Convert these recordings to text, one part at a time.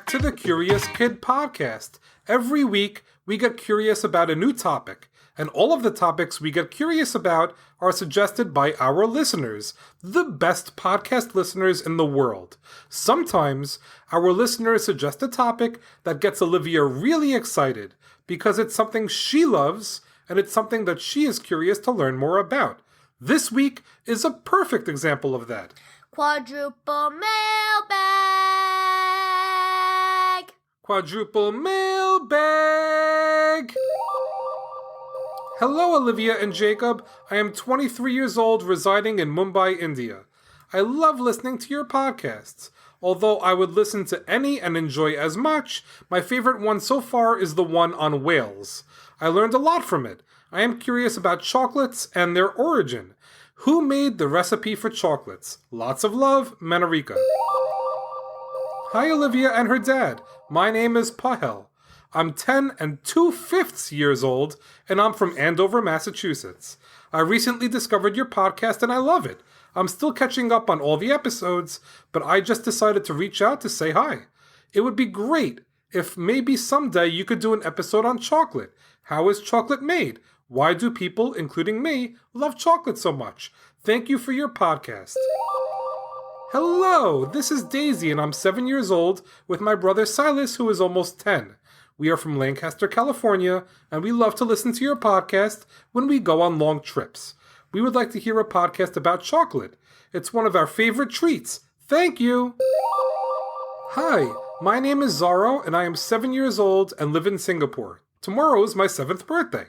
to the Curious Kid podcast. Every week, we get curious about a new topic, and all of the topics we get curious about are suggested by our listeners, the best podcast listeners in the world. Sometimes, our listeners suggest a topic that gets Olivia really excited, because it's something she loves, and it's something that she is curious to learn more about. This week is a perfect example of that. Quadruple mailbag! Quadruple mailbag! Hello, Olivia and Jacob. I am 23 years old, residing in Mumbai, India. I love listening to your podcasts. Although I would listen to any and enjoy as much, my favorite one so far is the one on whales. I learned a lot from it. I am curious about chocolates and their origin. Who made the recipe for chocolates? Lots of love, Manorika. Hi, Olivia and her dad. My name is Pahel. I'm 10 and 2/5 years old, and I'm from Andover, Massachusetts. I recently discovered your podcast, and I love it. I'm still catching up on all the episodes, but I just decided to reach out to say hi. It would be great if maybe someday you could do an episode on chocolate. How is chocolate made? Why do people, including me, love chocolate so much? Thank you for your podcast. Hello, this is Daisy, and I'm 7 years old with my brother Silas, who is almost 10. We are from Lancaster, California, and we love to listen to your podcast when we go on long trips. We would like to hear a podcast about chocolate. It's one of our favorite treats. Thank you! Hi, my name is Zorro, and I am 7 years old and live in Singapore. Tomorrow is my 7th birthday.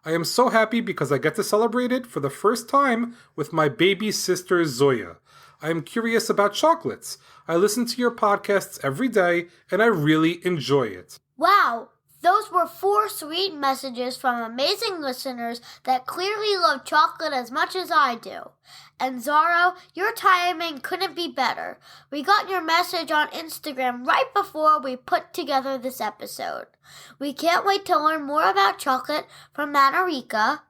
I am so happy because I get to celebrate it for the first time with my baby sister Zoya. I am curious about chocolates. I listen to your podcasts every day, and I really enjoy it. Wow, those were 4 sweet messages from amazing listeners that clearly love chocolate as much as I do. And Zorro, your timing couldn't be better. We got your message on Instagram right before we put together this episode. We can't wait to learn more about chocolate from Manorika,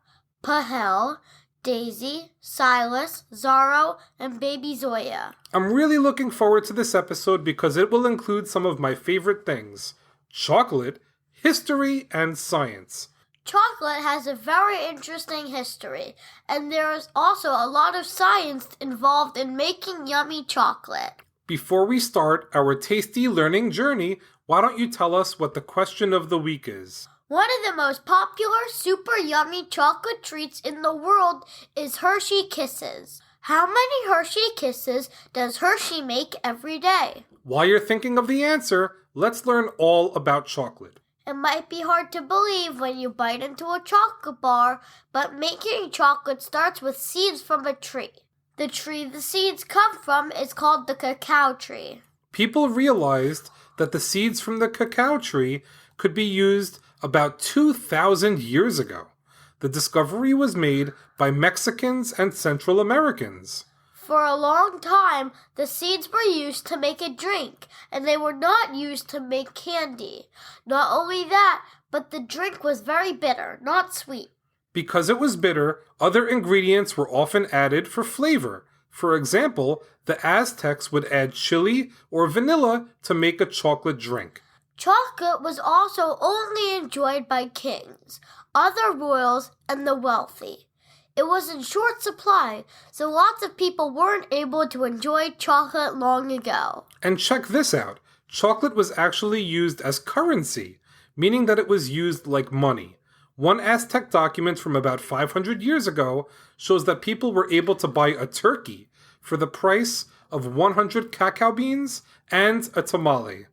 Pahel, Daisy, Silas, Zorro, and baby Zoya. I'm really looking forward to this episode because it will include some of my favorite things: chocolate, history, and science. Chocolate has a very interesting history, and there is also a lot of science involved in making yummy chocolate. Before we start our tasty learning journey, why don't you tell us what the question of the week is? One of the most popular super yummy chocolate treats in the world is Hershey Kisses. How many Hershey Kisses does Hershey make every day? While you're thinking of the answer, let's learn all about chocolate. It might be hard to believe when you bite into a chocolate bar, but making chocolate starts with seeds from a tree. The tree the seeds come from is called the cacao tree. People realized that the seeds from the cacao tree could be used about 2,000 years ago. The discovery was made by Mexicans and Central Americans. For a long time, the seeds were used to make a drink, and they were not used to make candy. Not only that, but the drink was very bitter, not sweet. Because it was bitter, other ingredients were often added for flavor. For example, the Aztecs would add chili or vanilla to make a chocolate drink. Chocolate was also only enjoyed by kings, other royals, and the wealthy. It was in short supply, so lots of people weren't able to enjoy chocolate long ago. And check this out. Chocolate was actually used as currency, meaning that it was used like money. One Aztec document from about 500 years ago shows that people were able to buy a turkey for the price of 100 cacao beans and a tamale.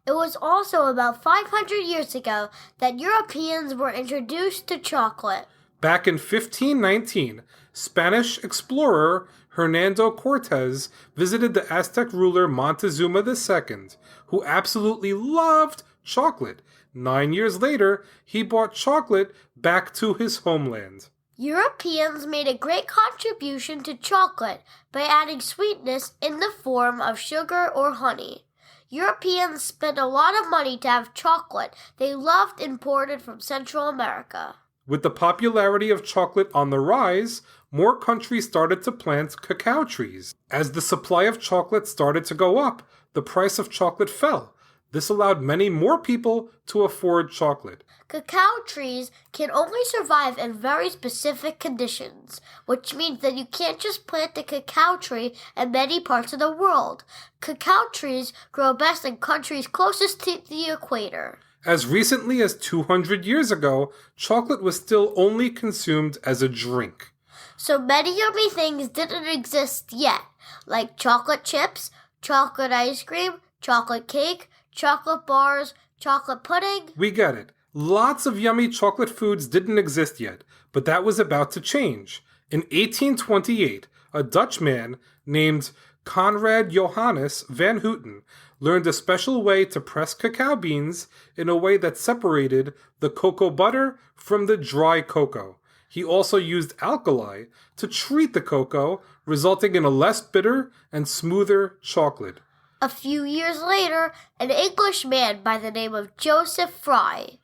It was also about 500 years ago that Europeans were introduced to chocolate. Back in 1519, Spanish explorer Hernando Cortez visited the Aztec ruler Montezuma II, who absolutely loved chocolate. 9 years later, he brought chocolate back to his homeland. Europeans made a great contribution to chocolate by adding sweetness in the form of sugar or honey. Europeans spent a lot of money to have chocolate they loved imported from Central America. With the popularity of chocolate on the rise, more countries started to plant cacao trees. As the supply of chocolate started to go up, the price of chocolate fell. This allowed many more people to afford chocolate. Cacao trees can only survive in very specific conditions, which means that you can't just plant the cacao tree in many parts of the world. Cacao trees grow best in countries closest to the equator. As recently as 200 years ago, chocolate was still only consumed as a drink. So many yummy things didn't exist yet, like chocolate chips, chocolate ice cream, chocolate cake, chocolate bars, chocolate pudding. We get it. Lots of yummy chocolate foods didn't exist yet, but that was about to change. In 1828, a Dutch man named Conrad Johannes van Houten learned a special way to press cacao beans in a way that separated the cocoa butter from the dry cocoa. He also used alkali to treat the cocoa, resulting in a less bitter and smoother chocolate. A few years later, an Englishman by the name of Joseph Fry,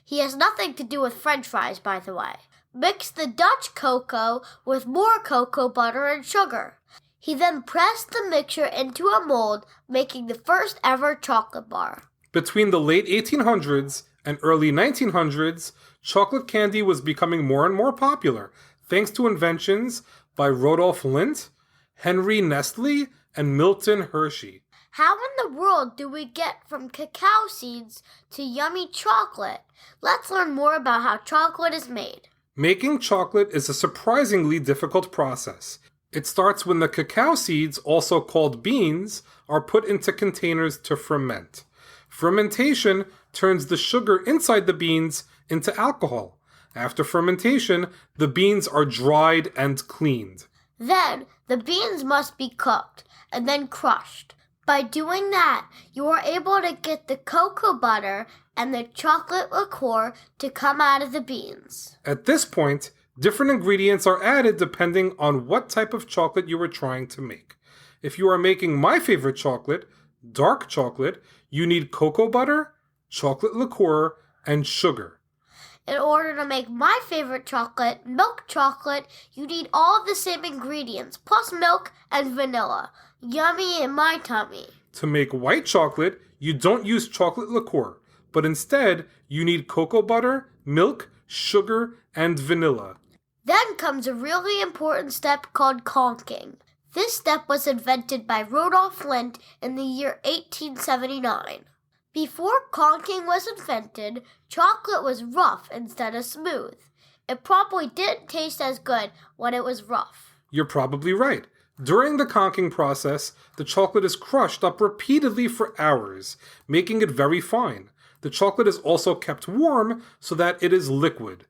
he has nothing to do with French fries, by the way, mixed the Dutch cocoa with more cocoa butter and sugar. He then pressed the mixture into a mold, making the first ever chocolate bar. Between the late 1800s and early 1900s, chocolate candy was becoming more and more popular, thanks to inventions by Rudolf Lindt, Henry Nestle, and Milton Hershey. How in the world do we get from cacao seeds to yummy chocolate? Let's learn more about how chocolate is made. Making chocolate is a surprisingly difficult process. It starts when the cacao seeds, also called beans, are put into containers to ferment. Fermentation turns the sugar inside the beans into alcohol. After fermentation, the beans are dried and cleaned. Then, the beans must be cooked and then crushed. By doing that, you are able to get the cocoa butter and the chocolate liqueur to come out of the beans. At this point, different ingredients are added depending on what type of chocolate you are trying to make. If you are making my favorite chocolate, dark chocolate, you need cocoa butter, chocolate liqueur, and sugar. In order to make my favorite chocolate, milk chocolate, you need all of the same ingredients, plus milk and vanilla. Yummy in my tummy. To make white chocolate, you don't use chocolate liqueur, but instead you need cocoa butter, milk, sugar, and vanilla. Then comes a really important step called conking. This step was invented by Rudolf Lindt in the year 1879. Before conking was invented, chocolate was rough instead of smooth. It probably didn't taste as good when it was rough. You're probably right. During the conking process, the chocolate is crushed up repeatedly for hours, making it very fine. The chocolate is also kept warm so that it is liquid.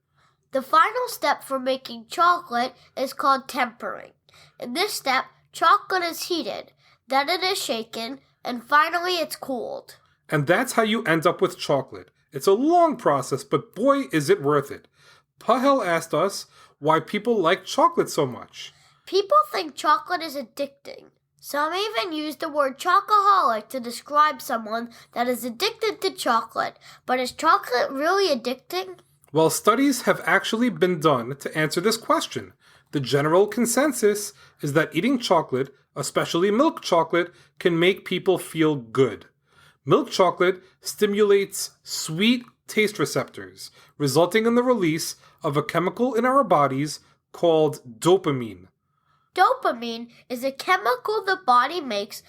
The final step for making chocolate is called tempering. In this step, chocolate is heated, then it is shaken, and finally it's cooled. And that's how you end up with chocolate. It's a long process, but boy, is it worth it. Pahel asked us why people like chocolate so much. People think chocolate is addicting. Some even use the word chocoholic to describe someone that is addicted to chocolate. But is chocolate really addicting? Well, studies have actually been done to answer this question. The general consensus is that eating chocolate, especially milk chocolate, can make people feel good. Milk chocolate stimulates sweet taste receptors, resulting in the release of a chemical in our bodies called dopamine. Dopamine is a chemical the body makes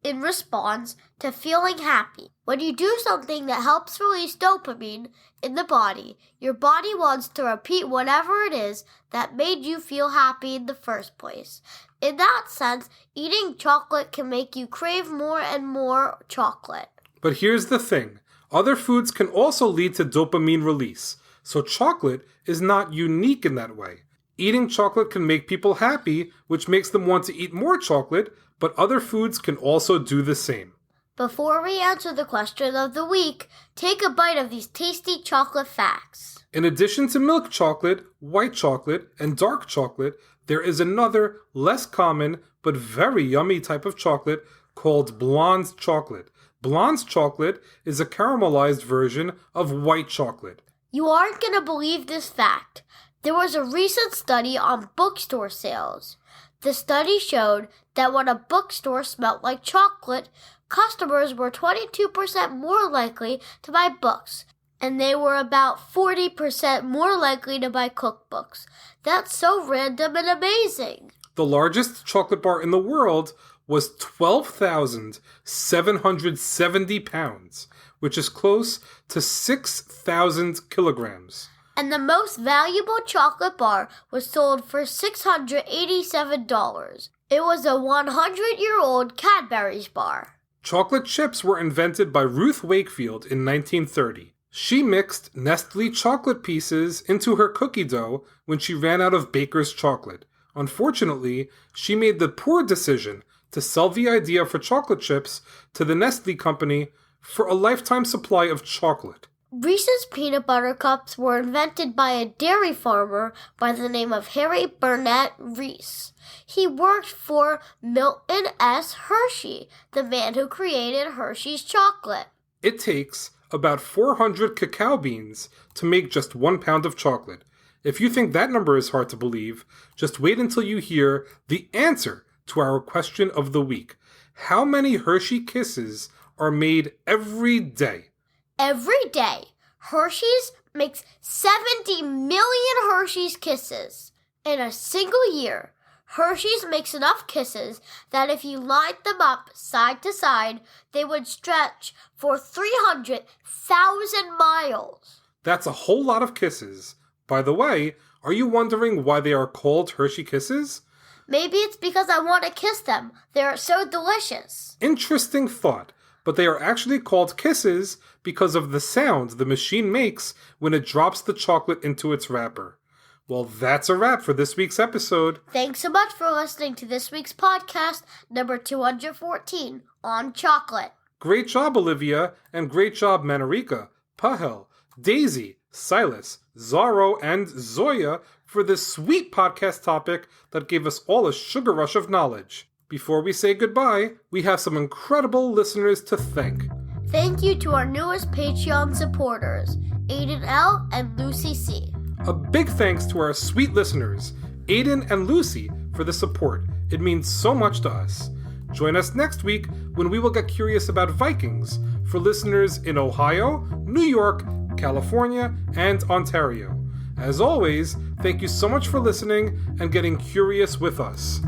in response to feeling happy. When you do something that helps release dopamine in the body, your body wants to repeat whatever it is that made you feel happy in the first place. In that sense, eating chocolate can make you crave more and more chocolate. But here's the thing. Other foods can also lead to dopamine release, so chocolate is not unique in that way. Eating chocolate can make people happy, which makes them want to eat more chocolate, but other foods can also do the same. Before we answer the question of the week, take a bite of these tasty chocolate facts. In addition to milk chocolate, white chocolate, and dark chocolate, there is another, less common, but very yummy type of chocolate called blonde chocolate. Blonde chocolate is a caramelized version of white chocolate. You aren't going to believe this fact. There was a recent study on bookstore sales. The study showed that when a bookstore smelled like chocolate, customers were 22% more likely to buy books, and they were about 40% more likely to buy cookbooks. That's so random and amazing. The largest chocolate bar in the world was 12,770 pounds, which is close to 6,000 kilograms. And the most valuable chocolate bar was sold for $687. It was a 100-year-old Cadbury's bar. Chocolate chips were invented by Ruth Wakefield in 1930. She mixed Nestle chocolate pieces into her cookie dough when she ran out of baker's chocolate. Unfortunately, she made the poor decision to sell the idea for chocolate chips to the Nestle company for a lifetime supply of chocolate. Reese's peanut butter cups were invented by a dairy farmer by the name of Harry Burnett Reese. He worked for Milton S. Hershey, the man who created Hershey's chocolate. It takes about 400 cacao beans to make just 1 pound of chocolate. If you think that number is hard to believe, just wait until you hear the answer to our question of the week. How many Hershey Kisses are made every day? Every day, Hershey's makes 70 million Hershey's Kisses. In a single year, Hershey's makes enough kisses that if you lined them up side to side, they would stretch for 300,000 miles. That's a whole lot of kisses. By the way, are you wondering why they are called Hershey Kisses? Maybe it's because I want to kiss them. They're so delicious. Interesting thought, but they are actually called kisses because of the sound the machine makes when it drops the chocolate into its wrapper. Well, that's a wrap for this week's episode. Thanks so much for listening to this week's podcast, number 214, on chocolate. Great job, Olivia, and great job, Manorika, Pahel, Daisy, Silas, Zorro, and Zoya for this sweet podcast topic that gave us all a sugar rush of knowledge. Before we say goodbye, we have some incredible listeners to thank. Thank you to our newest Patreon supporters, Aiden L. and Lucy C. A big thanks to our sweet listeners, Aiden and Lucy, for the support. It means so much to us. Join us next week when we will get curious about Vikings for listeners in Ohio, New York, California, and Ontario. As always, thank you so much for listening and getting curious with us.